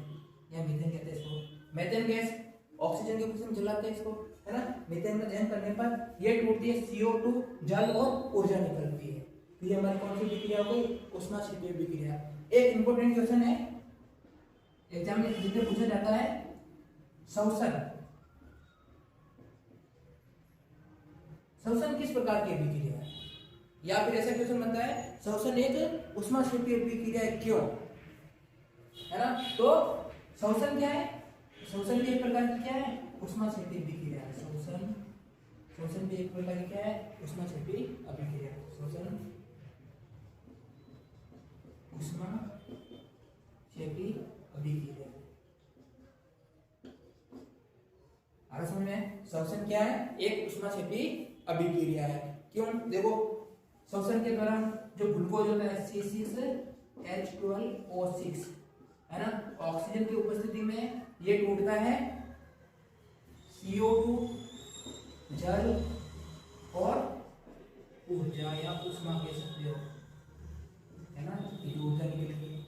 या मीथेन कहते हैं इसको, मीथेन गैस ऑक्सीजन के कुछ जलाते हैं इसको, है ना, मीथेन में दहन करने पर ये टूटती है, CO2 जल और ऊर्जा निकलती है। तो ये हमारी कौन सी अभिक्रिया हो गई, ऊष्माक्षेपी अभिक्रिया। एक इंपॉर्टेंट क्वेश्चन है एग्जाम में जिसमें पूछा जाता है, श्वसन, श्वसन किस प्रकार की अभिक्रिया है, या फिर ऐसा क्वेश्चन बनता है श्वसन एक ऊष्माक्षेपी अभिक्रिया है क्यों, है ना। तो श्वसन क्या है, श्वसन भी एक प्रकार की क्या है, ऊष्माक्षेपी अभिक्रिया है। श्वसन भी एक प्रकार की क्या है, ऊष्माक्षेपी अभिक्रिया। श्वसन ऊष्माक्षेपी अभिक्रिया। आ समझ में, श्वसन क्या है, एक ऊष्माक्षेपी अभिक्रिया है। क्यों, देखो श्वसन के दौरान जो ग्लूकोज होता है C6H12O6, है ना, ऑक्सीजन की उपस्थिति में ये टूटता है, CO2 जल और ऊर्जा या ऊष्मा कह सकते हो, है ना, ये ऊर्जा निकलती है।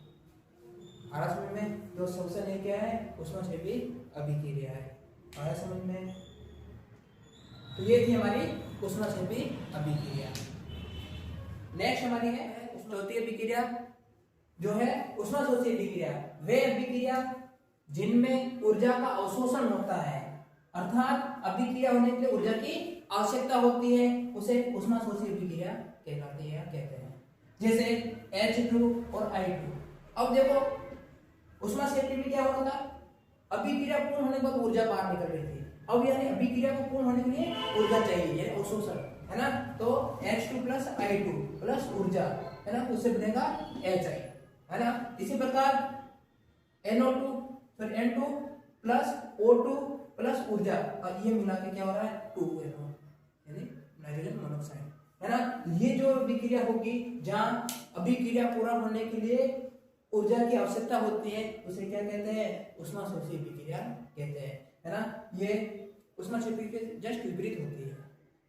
आरा समझ में, जो श्वसन है क्या है, ऊष्माक्षेपी अभिक्रिया है। आरा समझ में, तो ये थी हमारी ऊष्माक्षेपी अभिक्रिया। नेक्स्ट हमारी है चौथी अभिक्रिया जो है ऊष्मा शोषी अभिक्रिया। वे अभिक्रिया जिनमें ऊर्जा का अवशोषण होता है, अर्थात अभिक्रिया होने के लिए ऊर्जा की आवश्यकता होती है, उसे ऊष्मा शोषी अभिक्रिया कहलाती है, कहते हैं। जैसे H2 और I2। अब देखो ऊष्माक्षेपी में क्या हो रहा था, अभिक्रिया पूर्ण होने के बाद ऊर्जा बाहर निकल रही थी, अब यानी अभिक्रिया को पूर्ण होने के लिए ऊर्जा चाहिए, यानी अवशोषण, है ना। तो H2 प्लस I2 प्लस ऊर्जा, है ना, उससे बनेगा HI, है ना। इसी प्रकार NO2 फिर N2 प्लस O2 प्लस ऊर्जा, और ये मिला के क्या हो रहा है 2NO, यानी नाइट्रोजन मोनोऑक्साइड, है ना। ये जो अभिक्रिया होगी जहाँ अभिक्रिया पूरा होने के लिए ऊर्जा की आवश्यकता होती है, उसे क्या कहते हैं, ऊष्मा शोषी अभिक्रिया कहते हैं, है ना। ये ऊष्माक्षेपी के जस्ट विपरीत होती है,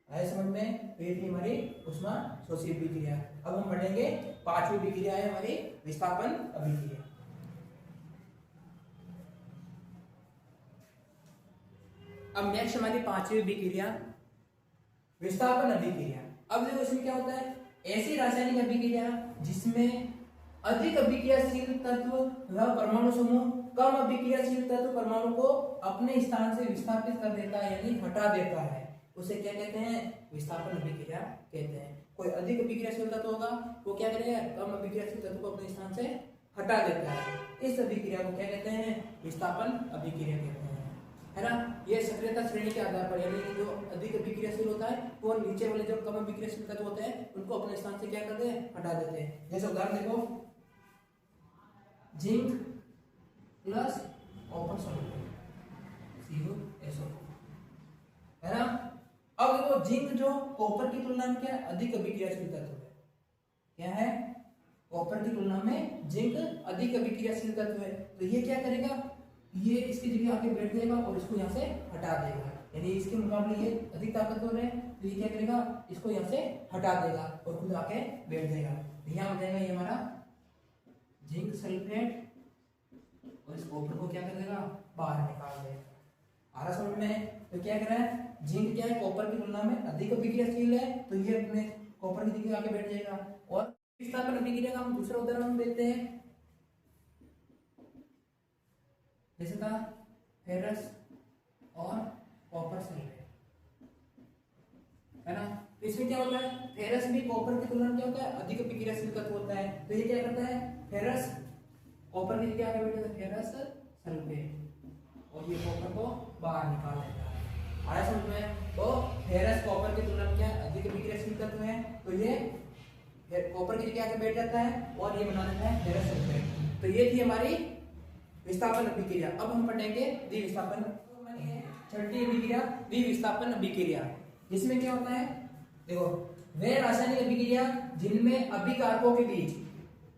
आए समझ में। तो ये थी हमारी ऊष्मा शोषी अभिक्रिया। अब हम बढ़ेंगे, पांचवी अभिक्रिया है हमारी विस्थापन अभिक्रिया। अब नेक्स्ट हमारी पांचवी अभिक्रिया विस्थापन अभिक्रिया। अब देखो इसमें क्या होता है, ऐसी रासायनिक अभिक्रिया जिसमें अधिक अभिक्रियाशील तत्व वह परमाणु समूह कम अभिक्रियाशील तत्व परमाणु को अपने स्थान से विस्थापित कर देता है यानी हटा देता है, उसे क्या कहते हैं, विस्थापन अभिक्रिया कहते हैं। कोई अधिक अभिक्रियाशील तत्व होगा वो क्या करेगा, कम अभिक्रियाशील तत्व को अपने स्थान से हटा देता है, इस अभिक्रिया को क्या कहते हैं, विस्थापन अभिक्रिया कहते हैं, है ना। ये सक्रियता श्रेणी के आधार पर यानी जो अधिक अभिक्रियाशील होता है वो नीचे वाले जो कम अभिक्रियाशील तत्व होते हैं उनको अपने स्थान से क्या करते हैं, हटा देते हैं। जैसे उदाहरण देखो, zinc plus copper sulphate CuSO, है ना। अब देखो जिंक जो कॉपर की तुलना में क्या अधिक अभिक्रियाशील तत्व है, क्या है, कॉपर की तुलना में जिंक अधिक अभिक्रियाशील तत्व है, तो ये क्या करेगा, ये इसकी जगह आके बैठ जाएगा और इसको यहाँ से हटा देगा, यानी इसके मुकाबले ये अधिक ताकतवर है तो ये क्या करेगा, इसको यहाँ से हटा देगा और खुद आके बैठ जाएगा। यहाँ हो जाएगा ये हमारा जिंक सल्फेट और इस कॉपर को क्या कर देगा, बाहर निकाल देगा। आ रहा समझ में। तो क्या कर रहा है, जिंक क्या है, कॉपर की तुलना में अधिक अभिक्रियाशील है तो ये अपने कॉपर की जगह आके बैठ जाएगा। और विस्थापन अभिक्रिया का हम दूसरा उदाहरण देखते हैं, जैसे था फेरस और कॉपर सल्फेट, है ना। तो इसमें क्या होता है, फेरस भी कॉपर की तुलना में क्या होता है, अधिक अभिक्रियाशील तत्व होता है, तो ये क्या करता है, फेरस कॉपर की जगह आगे बैठ जाता है फेरस सल्फेट और ये कॉपर को बाहर निकाल देता है। आया समझ में। तो फेरस कॉपर की तुलना में क्या अधिक अभिक्रियाशील तत्व है, तो ये कॉपर की जगह आके बैठ जाता है और ये बना देता है फेरस सल्फेट। तो ये थी हमारी विस्थापन अभिक्रिया। अब हम पढ़ेंगे द्विविस्थापन, छठी अभिक्रिया द्विविस्थापन अभिक्रिया, जिसमें क्या होता है, देखो वे रासायनिक अभिक्रिया जिनमें अभिकारकों के बीच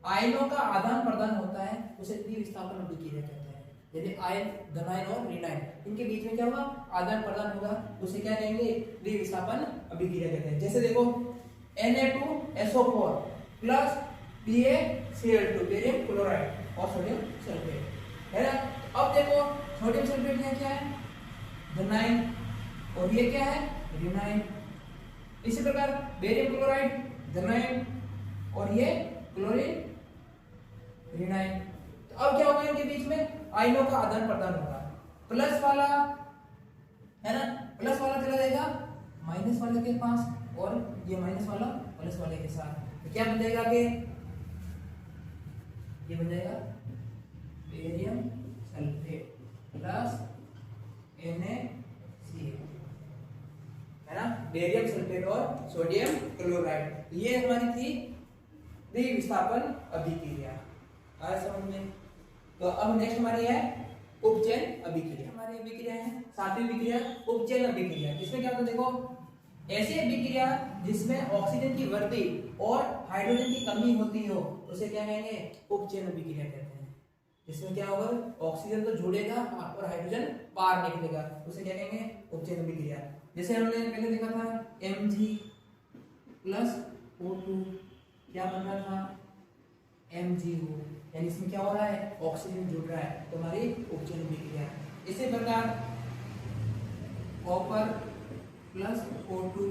आयनों का आदान प्रदान होता है उसे द्विविस्थापन अभिक्रिया कहते हैं। यदि आयन धनायन और ऋणायन इनके बीच में क्या होगा, आदान प्रदान होगा, उसे क्या कहेंगे, द्विविस्थापन अभिक्रिया कहते हैं। जैसे देखो Na2SO4 plus PaCl2 barium chloride और सोडियम सल्फेट, है ना। अब देखो सोडियम सल्फेट यहाँ क्या है, धनायन और ये क्या है, ऋणायन। इसी प्रकार बेरियम क्लोराइड धनायन और ये क्लोरीन ऋणायन। तो अब क्या होगा, इनके बीच में आयनों का आदान प्रदान होगा, प्लस वाला, है ना, प्लस वाला चला जाएगा माइनस वाले के पास और ये माइनस वाला प्लस वाले के साथ, तो क्या बन जाएगा आगे, ये बन जाएगा बेरियम सल्फेट प्लस NaCl, है ना, बेरियम सल्फेट और सोडियम क्लोराइड। ये हमारी थी द्विविस्थापन अभिक्रिया, आया समझ में। तो अब नेक्स्ट हमारी है उपचयन अभिक्रिया। हमारी अभिक्रिया है सातवीं अभिक्रिया उपचयन अभिक्रिया। इसमें क्या होता है, देखो ऐसी अभिक्रिया जिसमें ऑक्सीजन की वृद्धि और हाइड्रोजन की कमी होती हो उसे क्या कहेंगे, उपचयन अभिक्रिया कहते हैं। इसमें क्या होगा, ऑक्सीजन तो जुड़ेगा और हाइड्रोजन बाहर निकलेगा, उसे क्या कहेंगे, उपचयन अभिक्रिया। जैसे हमने पहले देखा था Mg प्लस O2 क्या बन रहा था, MgO, यानी इसमें क्या हो रहा है, ऑक्सीजन जुड़ रहा है, तो हमारी उपचयन अभिक्रिया। इसी प्रकार कॉपर प्लस O2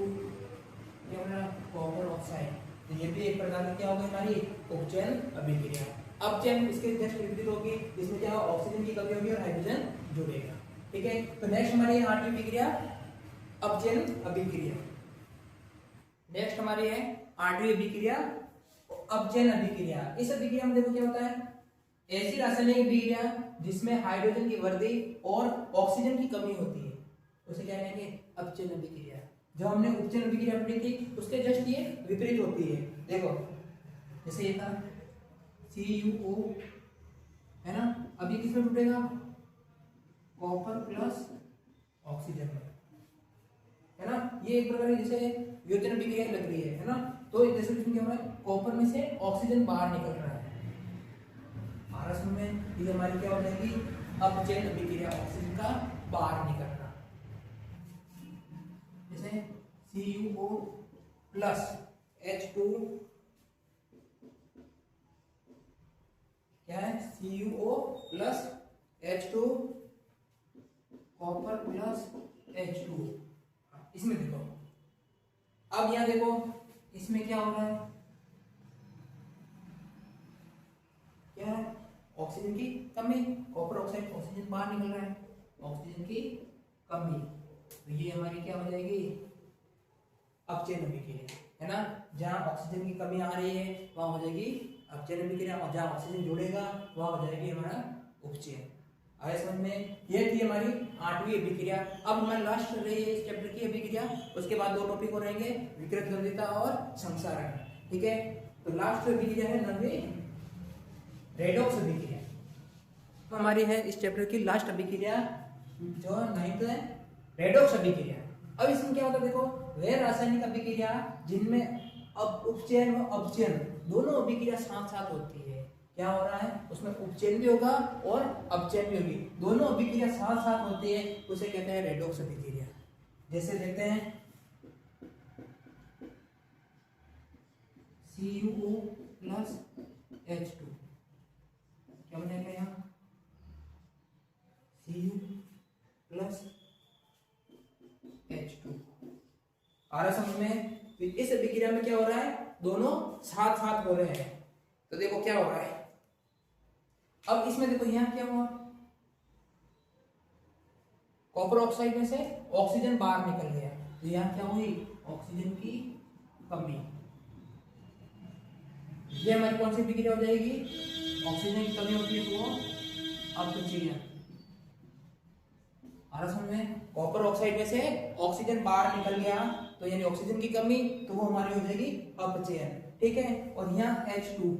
क्या बन रहा है, कॉपर ऑक्साइड, तो ये भी एक प्रकार की क्या होगी, हमारी उपचयन अभिक्रिया। अपचयन इसके जस्ट विपरीत होगी, इसमें क्या होगा, ऑक्सीजन की कमी होगी और हाइड्रोजन जुड़ेगा, ठीक है। तो नेक्स्ट हमारी आठवीं अभिक्रिया अपचयन अभिक्रिया। नेक्स्ट हमारी है आठवीं अभिक्रिया अपचयन अभिक्रिया। इस अभिक्रिया में देखो क्या होता है, ऐसी रासायनिक अभिक्रिया जिसमें हाइड्रोजन की वृद्धि और ऑक्सीजन की कमी होती है उसे क्या कहेंगे, अपचयन अभिक्रिया। जो हमने उपचयन अभिक्रिया पढ़ी थी उसके जस्ट ये विपरीत होती है। देखो जैसे ये था CuO, है ना, अब ये किसमें टूटेगा, कॉपर प्लस ऑक्सीजन में, है ना। ये एक प्रकार की जैसे वियोजन अभिक्रिया लग रही है ना। तो जैसे इसमें क्या हो रहा है, कॉपर में से ऑक्सीजन बाहर निकल रहा है, आरस में ये हमारी क्या हो जाएगी, अपचयन अभिक्रिया, ऑक्सीजन का बाहर निकलना। जैसे CuO प्लस H2 क्या है, CuO plus H2 copper plus H2। इसमें देखो, अब यहां देखो इसमें क्या हो रहा है, क्या है? ऑक्सीजन की कमी, कॉपर ऑक्साइड ऑक्सीजन बाहर निकल रहा है, ऑक्सीजन की कमी, तो ये हमारी क्या हो जाएगी? अपचयन अभिक्रिया, है ना। जहाँ ऑक्सीजन की कमी आ रही है वहाँ हो जाएगी अपचयन अभिक्रिया, और जहाँ ऑक्सीजन जुड़ेगा वहाँ हो जाएगी हमारा उपचयन। आगे समझ में? ये थी हमारी 8वीं अभिक्रिया। अब हमारी लास्ट रही है इस चैप्टर की अभिक्रिया, उसके बाद 2 टॉपिक हो रहेंगे, विकृत गंधिता और संसारण, ठीक है। तो लास्ट अभिक्रिया है 9वीं, रेडॉक्स अभिक्रिया। तो हमारी है इस चैप्टर की लास्ट अभिक्रिया जो 9th है, रेडॉक्स अभिक्रिया। अब इसमें क्या होता है देखो, वे रासायनिक अभिक्रिया जिनमें अब उपचयन व अपचयन दोनों अभिक्रिया साथ साथ होती है। क्या हो रहा है? उसमें उपचयन भी होगा और अपचयन भी होगी, दोनों अभिक्रिया साथ साथ होती है, उसे कहते हैं रेडॉक्स अभिक्रिया। जैसे देखते हैं CuO प्लस H2, क्या बनेगा यहाँ? Cu plus H2। आ रहा समझ में? इस अभिक्रिया में क्या हो रहा है? दोनों साथ साथ हो रहे हैं। तो देखो क्या हो रहा है, अब इसमें देखो यहाँ क्या हुआ, कॉपर ऑक्साइड में से ऑक्सीजन बाहर निकल गया, तो यहाँ क्या हुई? ऑक्सीजन की कमी। ये हमारी कौन सी अभिक्रिया हो जाएगी? ऑक्सीजन की कमी होती है तो वो अपचयन। आ रहा समझ में? कॉपर ऑक्साइड में से ऑक्सीजन बाहर निकल गया तो यानी ऑक्सीजन की कमी, तो वो हमारी हो जाएगी अपचयन, ठीक है। और यहाँ H2,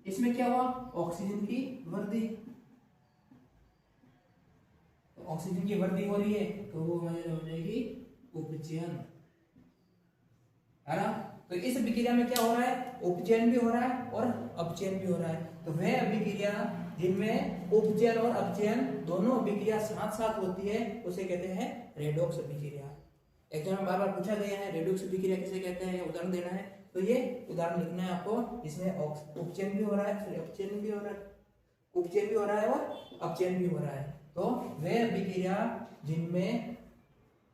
इसमें क्या हुआ? ऑक्सीजन की वृद्धि, तो ऑक्सीजन की वृद्धि हो रही है तो वो हमारी हो जाएगी उपचयन, है ना। तो इस अभिक्रिया में क्या हो रहा है? उपचयन भी हो रहा है और अपचयन भी हो रहा है। तो वह अभिक्रिया जिनमें उपचयन और अपचयन दोनों अभिक्रिया साथ साथ होती है उसे कहते हैं रेडॉक्स अभिक्रिया। एग्जाम में बार बार पूछा गया है रेडॉक्स अभिक्रिया किसे कहते हैं, उदाहरण देना है, तो ये उदाहरण लिखना है आपको, जिसमें उपचयन भी हो रहा है, अपचयन भी हो रहा है, उपचयन भी हो रहा है और अपचयन भी हो रहा है। तो वे अभिक्रिया जिनमें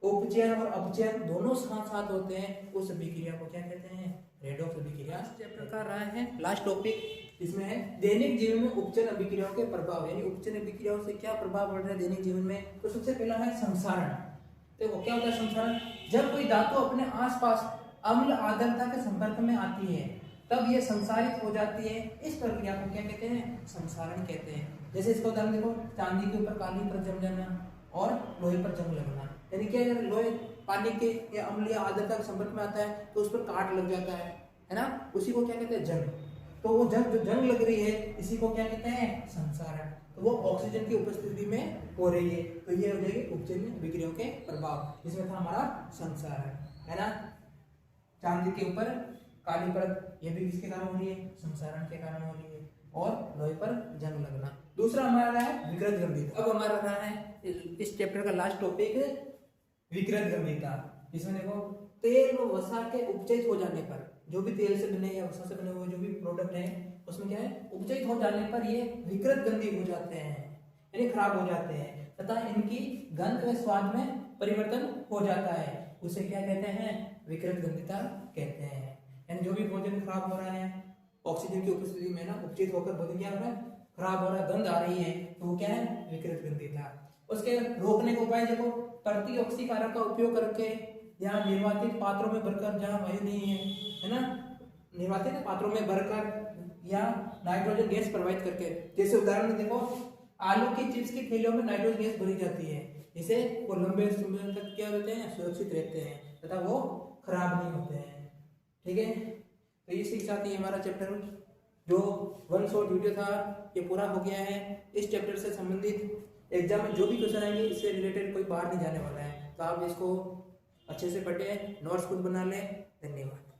उपचयन और अपचयन दोनों साथ साथ होते हैं उस अभिक्रिया को क्या कहते हैं? रेडॉक्स अभिक्रिया। चैप्टर का रहा है लास्ट टॉपिक, इसमें है दैनिक जीवन में उपचयन अभिक्रियाओं के प्रभाव, यानी उपचयन अभिक्रियाओं से क्या प्रभाव पड़ रहा है दैनिक जीवन में। तो सबसे पहला है संसारण। देखो क्या होता है संसारण? जब कोई धातु अपने आसपास अम्ल आर्द्रता के संपर्क में आती है तब ये संसारित हो जाती है, इस प्रक्रिया को क्या कहते हैं? संसारण कहते हैं। जैसे इसका उदाहरण देखो, चांदी के ऊपर काली परत जम जाना और लोहे पर जंग लगना, यानी क्या, अगर लोहे पानी के या अम्ल या आर्द्रता के संपर्क में आता है तो उस पर काट लग जाता है ना, उसी को क्या कहते हैं? जंग। तो वो जंग, जो जंग लग रही है, इसी को क्या कहते हैं? संसारण। तो वो ऑक्सीजन की उपस्थिति में हो रही है, तो ये हो जाएगी उपचयन अभिक्रियाओं के प्रभाव, जिसमें था हमारा संसारण, है ना। चांदी के ऊपर काली परत, ये भी किसके कारण हो रही है? संसारण के कारण हो रही है। और लोहे पर जंग लगना। दूसरा हमारा है विकृत गंधिता। अब हमारा रहा है इस चैप्टर का लास्ट टॉपिक विकृत गंधिता। इसमें देखो तेल व वसा के उपचयित हो जाने पर, जो भी तेल से बने या वसा से बने हुए जो भी प्रोडक्ट है उसमें क्या है? उपचयित हो जाने पर ये विकृत गंधी हो जाते हैं, यानी खराब हो जाते हैं, तथा इनकी गंध व स्वाद में परिवर्तन हो जाता है, उसे क्या कहते हैं? विकृत गंधिता कहते हैं। यानी जो भी भोजन खराब हो रहा है ऑक्सीजन की उपस्थिति में ना, उपचयित होकर भोजन क्या हो रहा है? खराब हो रहा है, गंध आ रही है, तो वो क्या है? विकृत गंधिता। उसके रोकने का उपाय देखो, प्रतिऑक्सीकारक का उपयोग करके या निर्वातित पात्रों में भरकर, जहाँ वायु नहीं है ना, निर्वातित पात्रों में भरकर या नाइट्रोजन गैस प्रवाहित करके। जैसे उदाहरण में देखो, आलू की चिप्स की थैलियों में नाइट्रोजन गैस भरी जाती है, जिससे वो लंबे समय तक क्या रहते हैं? सुरक्षित रहते हैं तथा वो खराब नहीं होते हैं, ठीक है। तो इसी के साथ ही हमारा चैप्टर जो 1 शॉर्ट वीडियो था ये पूरा हो गया है। इस चैप्टर से संबंधित एग्जाम में जो भी क्वेश्चन आएंगे इससे रिलेटेड कोई बाहर नहीं जाने वाला है, तो आप इसको अच्छे से पढ़े, नोट्स खुद बना लें। धन्यवाद।